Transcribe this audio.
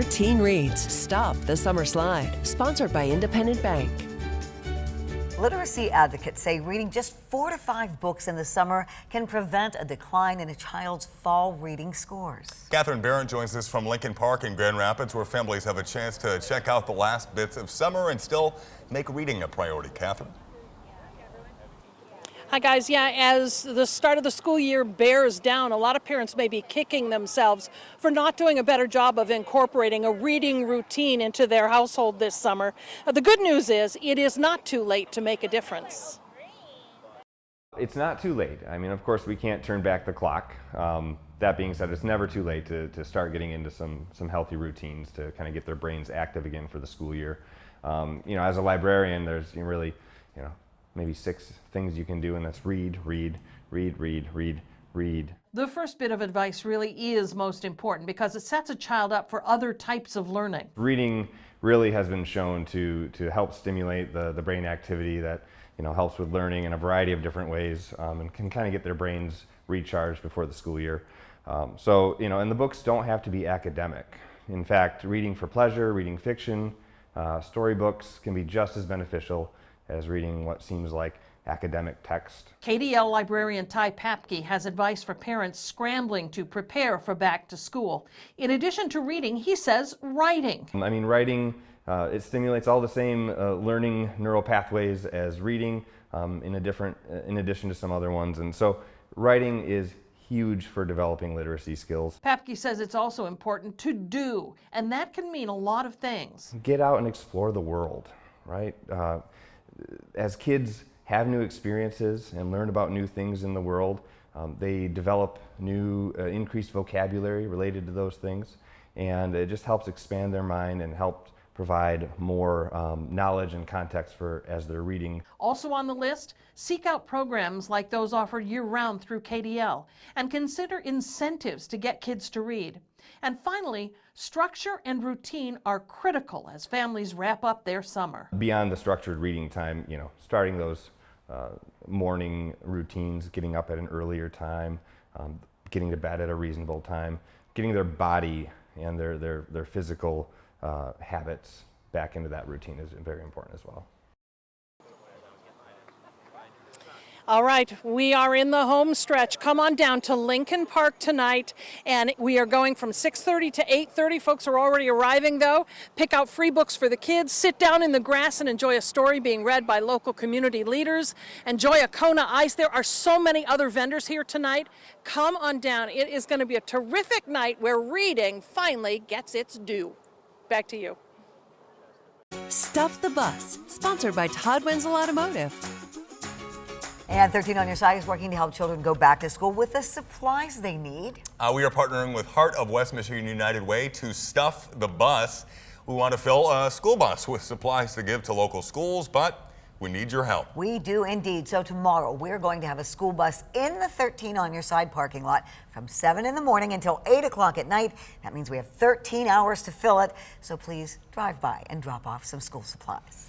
Teen Reads Stop the Summer Slide, sponsored by Independent Bank. Literacy advocates say reading just 4 to 5 books in the summer can prevent a decline in a child's fall reading scores. Catherine Barron joins us from Lincoln Park in Grand Rapids, where families have a chance to check out the last bits of summer and still make reading a priority. Catherine? Hi guys, as the start of the school year bears down, a lot of parents may be kicking themselves for not doing a better job of incorporating a reading routine into their household this summer. The good news is it is not too late to make a difference. It's not too late. I mean, of course, we can't turn back the clock. That being said, it's never too late to start getting into some healthy routines to kind of get their brains active again for the school year. As a librarian, there's really, maybe 6 things you can do, and that's read, read, read, read, read, read. The first bit of advice really is most important because it sets a child up for other types of learning. Reading really has been shown to help stimulate the brain activity that helps with learning in a variety of different ways, and can kind of get their brains recharged before the school year. And the books don't have to be academic. In fact, reading for pleasure, reading fiction, storybooks can be just as beneficial as reading what seems like academic text. KDL librarian Ty Papke has advice for parents scrambling to prepare for back to school. In addition to reading, he says writing. I mean, writing, it stimulates all the same learning neural pathways as reading in addition to some other ones. And so writing is huge for developing literacy skills. Papke says it's also important to do, and that can mean a lot of things. Get out and explore the world, right? As kids have new experiences and learn about new things in the world, they develop new increased vocabulary related to those things, and it just helps expand their mind and help provide more knowledge and context as they're reading. Also on the list, seek out programs like those offered year-round through KDL and consider incentives to get kids to read. And finally, structure and routine are critical as families wrap up their summer. Beyond the structured reading time, starting those morning routines, getting up at an earlier time, getting to bed at a reasonable time, getting their body and their physical habits back into that routine is very important as well. All right, we are in the home stretch. Come on down to Lincoln Park tonight, and we are going from 6:30 to 8:30. Folks are already arriving, though. Pick out free books for the kids, sit down in the grass and enjoy a story being read by local community leaders. Enjoy a Kona Ice. There are so many other vendors here tonight. Come on down. It is going to be a terrific night where reading finally gets its due. Back to you. Stuff the Bus, sponsored by Todd Wenzel Automotive. And 13 on Your Side is working to help children go back to school with the supplies they need. We are partnering with Heart of West Michigan United Way to stuff the bus. We want to fill a school bus with supplies to give to local schools, but we need your help. We do indeed. So tomorrow we're going to have a school bus in the 13 on Your Side parking lot from 7 in the morning until 8 o'clock at night. That means we have 13 hours to fill it. So please drive by and drop off some school supplies.